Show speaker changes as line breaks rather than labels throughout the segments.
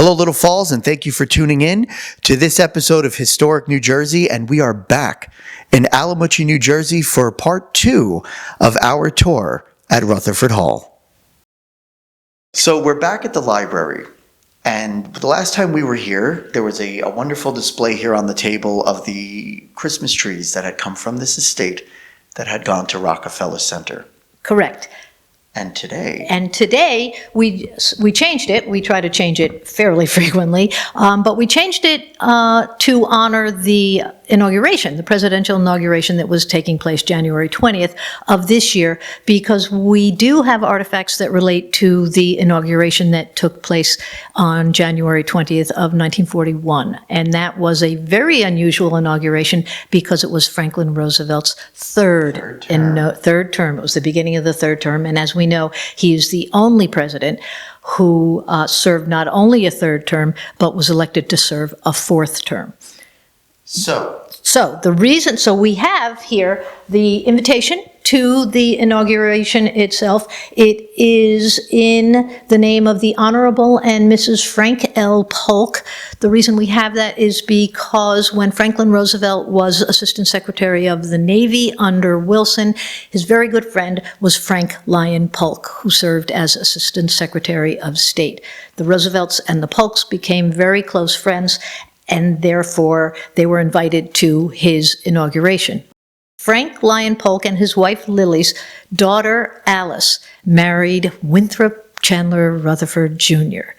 Hello, Little Falls, and thank you for tuning in to this episode of Historic New Jersey. And we are back in Allamuchy, New Jersey for part 2 of our tour at Rutherfurd Hall. So we're back at the library. And the last time we were here, there was a wonderful display here on the table of the Christmas trees that had come from this estate that had gone to Rockefeller Center.
Correct.
And
today we changed it. We try to change it fairly frequently, but we changed it to honor the inauguration, the presidential inauguration that was taking place January 20th of this year, because we do have artifacts that relate to the inauguration that took place on January 20th of 1941. And that was a very unusual inauguration because it was Franklin Roosevelt's third term. It was the beginning of the third term. And as we know, he is the only president who served not only a third term, but was elected to serve a fourth term. So we have here the invitation to the inauguration itself. It is in the name of the Honorable and Mrs. Frank L. Polk. The reason we have that is because when Franklin Roosevelt was Assistant Secretary of the Navy under Wilson, his very good friend was Frank Lyon Polk, who served as Assistant Secretary of State. The Roosevelts and the Polks became very close friends, and therefore they were invited to his inauguration. Frank Lyon Polk and his wife Lily's daughter Alice married Winthrop Chandler Rutherfurd Jr.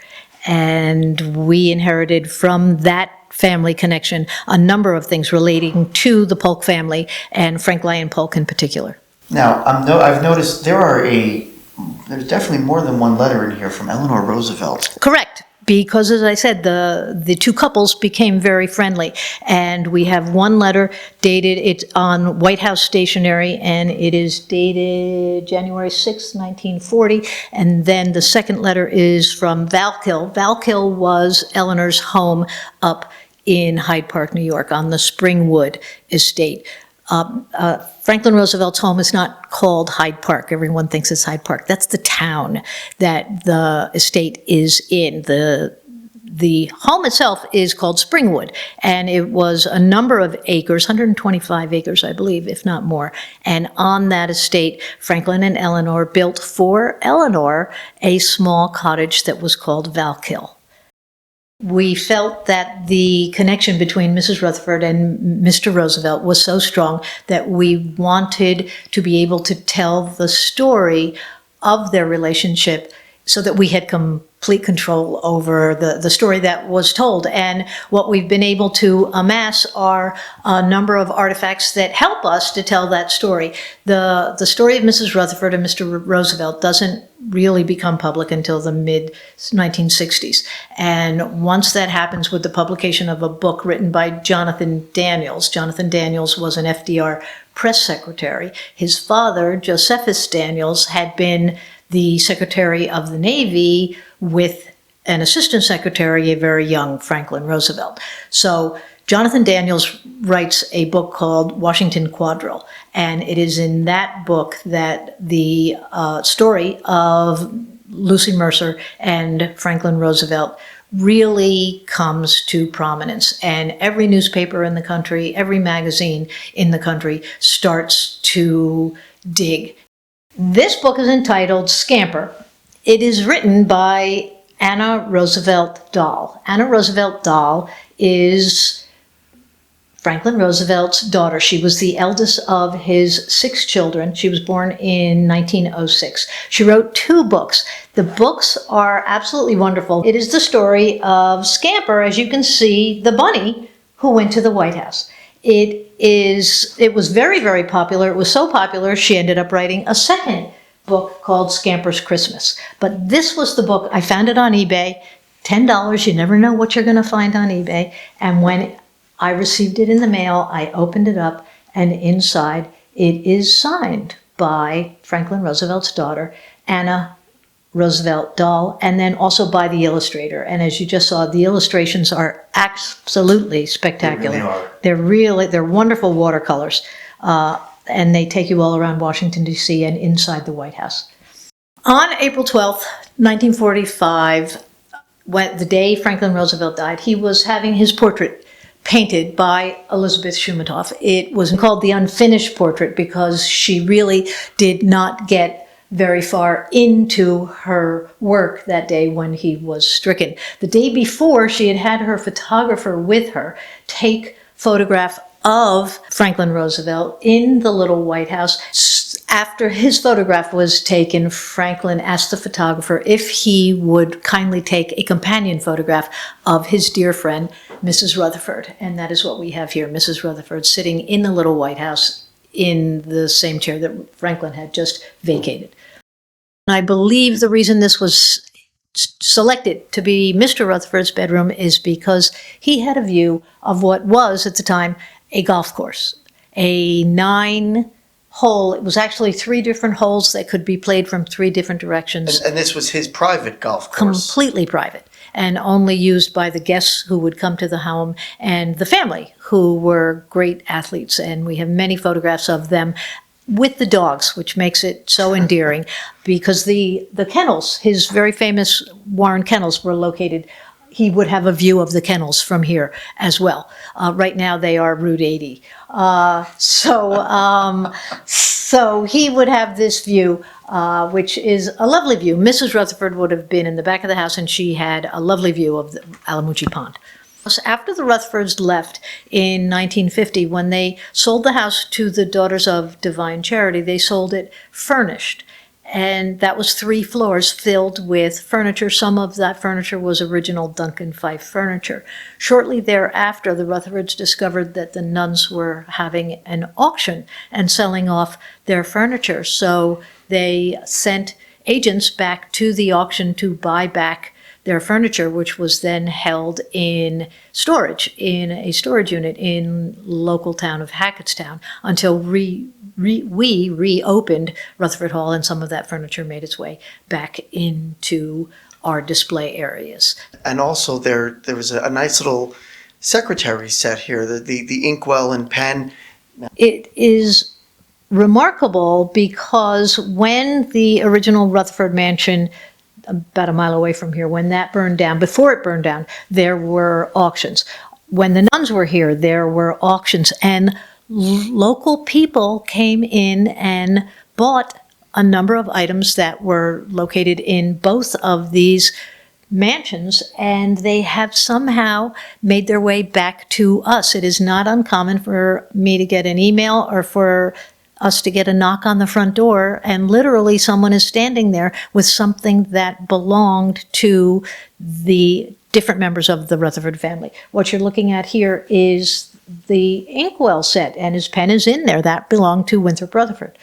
And we inherited from that family connection a number of things relating to the Polk family and Frank Lyon Polk in particular.
Now, I've noticed there's definitely more than one letter in here from Eleanor Roosevelt.
Correct. Because, as I said, the two couples became very friendly. And we have one letter dated, it's on White House stationery, and it is dated January 6, 1940. And then the second letter is from Valkill. Valkill was Eleanor's home up in Hyde Park, New York, on the Springwood estate. Franklin Roosevelt's home is not called Hyde Park. Everyone thinks it's Hyde Park. That's the town that the estate is in. The home itself is called Springwood, and it was a number of acres, 125 acres, I believe, if not more. And on that estate, Franklin and Eleanor built for Eleanor a small cottage that was called Valkill. We felt that the connection between Mrs. Rutherfurd and Mr. Roosevelt was so strong that we wanted to be able to tell the story of their relationship so that we had complete control over the story that was told. And what we've been able to amass are a number of artifacts that help us to tell that story. The story of Mrs. Rutherfurd and Mr. Roosevelt doesn't really become public until the mid-1960s. And once that happens with the publication of a book written by Jonathan Daniels. Jonathan Daniels was an FDR press secretary. His father, Josephus Daniels, had been the Secretary of the Navy with an Assistant Secretary, a very young Franklin Roosevelt. So Jonathan Daniels writes a book called Washington Quadrille, and it is in that book that the story of Lucy Mercer and Franklin Roosevelt really comes to prominence. And every newspaper in the country, every magazine in the country starts to dig. This book is entitled Scamper. It is written by Anna Roosevelt Dahl. Anna Roosevelt Dahl is Franklin Roosevelt's daughter. She was the eldest of his 6 children. She was born in 1906. She wrote 2 books. The books are absolutely wonderful. It is the story of Scamper, as you can see, the bunny who went to the White House. It was very, very popular. It was so popular, she ended up writing a second book called Scamper's Christmas. But this was the book. I found it on eBay, $10. You never know what you're going to find on eBay. And when I received it in the mail, I opened it up, and inside it is signed by Franklin Roosevelt's daughter, Anna Roosevelt Dahl, and then also by the illustrator. And as you just saw, the illustrations are absolutely spectacular. They really are. They're wonderful watercolors. And they take you all around Washington, D.C. and inside the White House. On April 12th, 1945, the day Franklin Roosevelt died, he was having his portrait painted by Elizabeth Shumatoff. It was called the unfinished portrait because she really did not get very far into her work that day when he was stricken. The day before, she had her photographer with her take photograph of Franklin Roosevelt in the little White House. After his photograph was taken, Franklin asked the photographer if he would kindly take a companion photograph of his dear friend, Mrs. Rutherfurd. And that is what we have here, Mrs. Rutherfurd sitting in the little White House in the same chair that Franklin had just vacated. I believe the reason this was selected to be Mr. Rutherford's bedroom is because he had a view of what was, at the time, a golf course. A 9-hole, it was actually 3 different holes that could be played from 3 different directions.
And this was his private golf course?
Completely private, and only used by the guests who would come to the home and the family, who were great athletes. And we have many photographs of them with the dogs, which makes it so endearing, because the kennels, his very famous Warren kennels, were located. He would have a view of the kennels from here as well. Right now they are Route 80. So he would have this view, which is a lovely view. Mrs. Rutherfurd would have been in the back of the house, and she had a lovely view of the Allamuchy Pond. After the Rutherfurds left in 1950, when they sold the house to the Daughters of Divine Charity, they sold it furnished. And that was 3 floors filled with furniture. Some of that furniture was original Duncan Fife furniture. Shortly thereafter, the Rutherfords discovered that the nuns were having an auction and selling off their furniture. So they sent agents back to the auction to buy back their furniture, which was then held in storage, in a storage unit in local town of Hackettstown, until we reopened Rutherfurd Hall, and some of that furniture made its way back into our display areas.
And also there was a nice little secretary set here, the inkwell and pen.
It is remarkable because when the original Rutherfurd mansion, about a mile away from here, when that burned down, before it burned down, there were auctions. When the nuns were here, there were auctions, and local people came in and bought a number of items that were located in both of these mansions, and they have somehow made their way back to us. It is not uncommon for me to get an email or for us to get a knock on the front door, and literally someone is standing there with something that belonged to the different members of the Rutherfurd family. What you're looking at here is the inkwell set, and his pen is in there. That belonged to Winthrop Rutherfurd.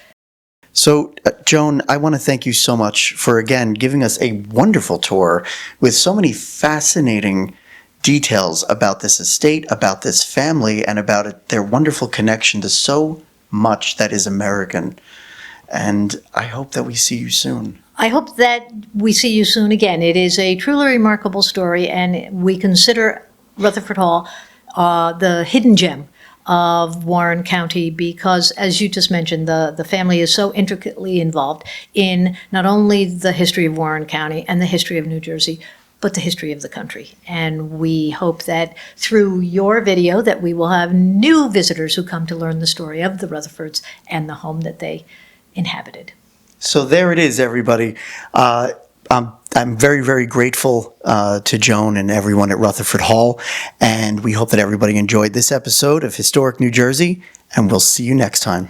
So, Joan, I want to thank you so much for, again, giving us a wonderful tour with so many fascinating details about this estate, about this family, and about their wonderful connection to so much that is American. And I hope that we see you soon.
I hope that we see you soon again. It is a truly remarkable story, and we consider Rutherfurd Hall the hidden gem of Warren County because, as you just mentioned, the family is so intricately involved in not only the history of Warren County and the history of New Jersey, but the history of the country. And we hope that through your video that we will have new visitors who come to learn the story of the Rutherfords and the home that they inhabited.
So there it is, everybody. I'm very, very grateful to Joan and everyone at Rutherfurd Hall, and we hope that everybody enjoyed this episode of Historic New Jersey, and we'll see you next time.